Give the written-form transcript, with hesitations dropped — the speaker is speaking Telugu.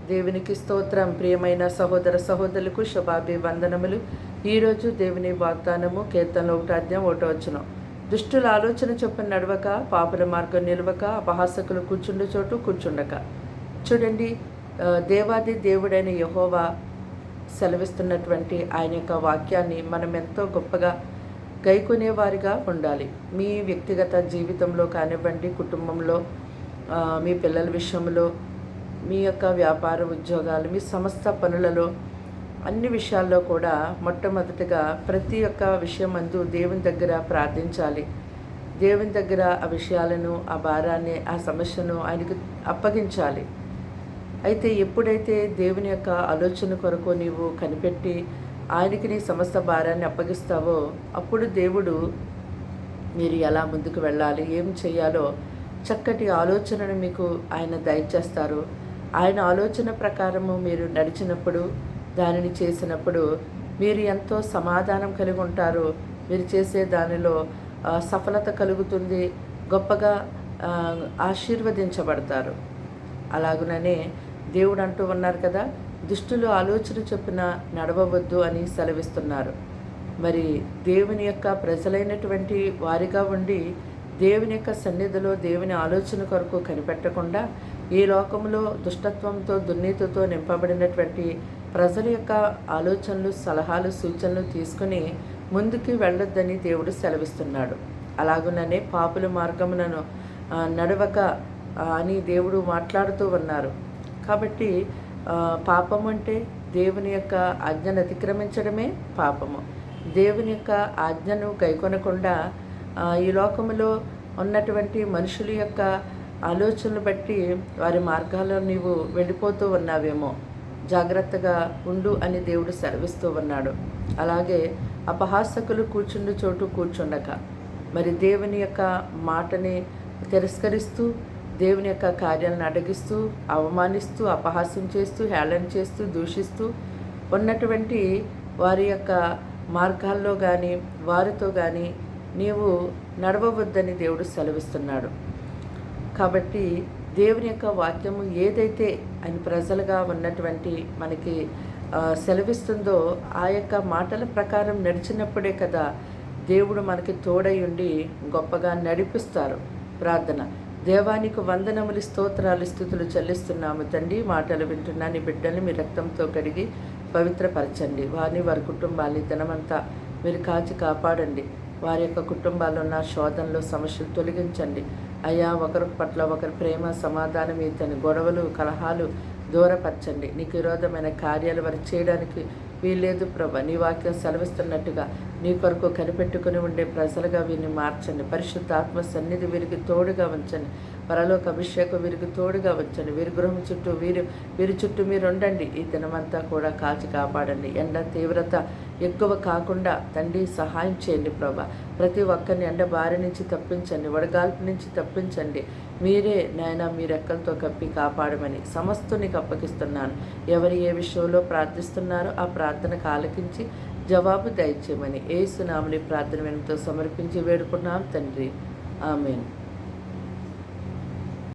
దేవునికి స్తోత్రం. ప్రియమైన సహోదర సహోదరులకు శుభాభివందనములు. ఈరోజు దేవుని వాగ్దానము కీర్తనలు 1:1. దుష్టుల ఆలోచన చొప్పున నడవక, పాపుల మార్గం నిలవక, అపహాసకులు కూర్చుండు చోటు కూర్చుండక. చూడండి, దేవాది దేవుడైన యెహోవా సెలవిస్తున్నటువంటి ఆయన యొక్క వాక్యాన్ని మనం ఎంతో గొప్పగా గైకొనేవారిగా ఉండాలి. మీ వ్యక్తిగత జీవితంలో కానివ్వండి, కుటుంబంలో, మీ పిల్లల విషయంలో, మీ యొక్క వ్యాపార ఉద్యోగాలు, మీ సమస్త పనులలో, అన్ని విషయాల్లో కూడా మొట్టమొదటిగా ప్రతి ఒక్క విషయమందు దేవుని దగ్గర ప్రార్థించాలి. దేవుని దగ్గర ఆ విషయాలను, ఆ భారాన్ని, ఆ సమస్యను ఆయనకు అప్పగించాలి. అయితే ఎప్పుడైతే దేవుని యొక్క ఆలోచన కొరకు నీవు కనిపెట్టి ఆయనకి నీ సమస్త భారాన్ని అప్పగిస్తావో, అప్పుడు దేవుడు మీరు ఎలా ముందుకు వెళ్ళాలి, ఏం చేయాలో చక్కటి ఆలోచనను మీకు ఆయన దయచేస్తారు. ఆయన ఆలోచన ప్రకారము మీరు నడిచినప్పుడు, దానిని చేసినప్పుడు మీరు ఎంతో సమాధానం కలిగి ఉంటారు. మీరు చేసే దానిలో సఫలత కలుగుతుంది, గొప్పగా ఆశీర్వదించబడతారు. అలాగుననే దేవుడు అంటూ ఉన్నారు కదా, దుష్టులు ఆలోచన చొప్పున నడవవద్దు అని సెలవిస్తున్నారు. మరి దేవుని యొక్క ప్రజలైనటువంటి వారిగా ఉండి దేవుని యొక్క సన్నిధిలో దేవుని ఆలోచన కొరకు కనిపెట్టకుండా ఈ లోకంలో దుష్టత్వంతో, దుర్నీతితో నింపబడినటువంటి ప్రజల యొక్క ఆలోచనలు, సలహాలు, సూచనలు తీసుకుని ముందుకు వెళ్ళొద్దని దేవుడు సెలవిస్తున్నాడు. అలాగుననే పాపుల మార్గములను నడవక అని దేవుడు మాట్లాడుతూ ఉన్నారు. కాబట్టి పాపం అంటే దేవుని యొక్క ఆజ్ఞను అతిక్రమించడమే పాపము. దేవుని యొక్క ఆజ్ఞను గైకొనకుండా ఈ లోకములో ఉన్నటువంటి మనుషుల యొక్క ఆలోచనలు బట్టి వారి మార్గాల్లో నీవు వెళ్ళిపోతూ ఉన్నావేమో, జాగ్రత్తగా ఉండు అని దేవుడు సెలవిస్తూ ఉన్నాడు. అలాగే అపహాసకులు కూర్చుండు చోటు కూర్చుండక, మరి దేవుని యొక్క మాటని తిరస్కరిస్తూ, దేవుని యొక్క కార్యాలను అడగిస్తూ, అవమానిస్తూ, అపహాస్యం చేస్తూ, హేళన చేస్తూ, దూషిస్తూ ఉన్నటువంటి వారి యొక్క మార్గాల్లో కానీ, వారితో కానీ నీవు నడవవద్దని దేవుడు సెలవిస్తున్నాడు. కాబట్టి దేవుని యొక్క వాక్యము ఏదైతే ఆయన ప్రజలుగా ఉన్నటువంటి మనకి సెలవిస్తుందో, ఆ యొక్క మాటల ప్రకారం నడిచినప్పుడే కదా దేవుడు మనకి తోడై ఉండి గొప్పగా నడిపిస్తారు. ప్రార్థన. దేవానికి వందనములు, స్తోత్రాలు, స్తుతులు చెల్లిస్తున్నాము తండ్రి. మాటలు వింటున్నా నీ బిడ్డల్ని మీ రక్తంతో కడిగి పవిత్రపరచండి. వారిని, వారి కుటుంబాన్ని దినమంతా మీరు కాచి కాపాడండి. వారి యొక్క కుటుంబాల్లో ఉన్న శోధనలు, సమస్యలు తొలగించండి అయ్యా. ఒకరి పట్ల ఒకరి ప్రేమ, సమాధానం, ఇతని గొడవలు, కలహాలు దూరపరచండి. నీకు విరోధమైన కార్యాలు వారు చేయడానికి వీల్లేదు ప్రభా. నీ వాక్యం సెలవిస్తున్నట్టుగా నీ కొరకు కనిపెట్టుకుని ఉండే ప్రజలుగా వీరిని మార్చండి. పరిశుద్ధాత్మ సన్నిధి వీరికి తోడుగా ఉంచండి. పరలోక అభిషేకం వీరికి తోడుగా ఉంచండి. వీరి గృహం చుట్టూ వీరి చుట్టూ మీరు ఉండండి. ఈ దినమంతా కూడా కాచి కాపాడండి. ఎండ తీవ్రత ఎక్కువ కాకుండా తండ్రి సహాయం చేయండి ప్రభా. ప్రతి ఒక్కరిని ఎండ బారి నుంచి తప్పించండి, వడగాల్పు నుంచి తప్పించండి. మీరే నాయన మీ రెక్కలతో కప్పి కాపాడమని సమస్తునికి అప్పగిస్తున్నాను. ఎవరు ఏ విషయంలో ప్రార్థిస్తున్నారో ఆ ప్రార్థనకు ఆలకించి జవాబు దయచేయమని యేసు నామములో ప్రార్థన వినతో సమర్పించి వేడుకున్నాం తండ్రి. ఆమేన్.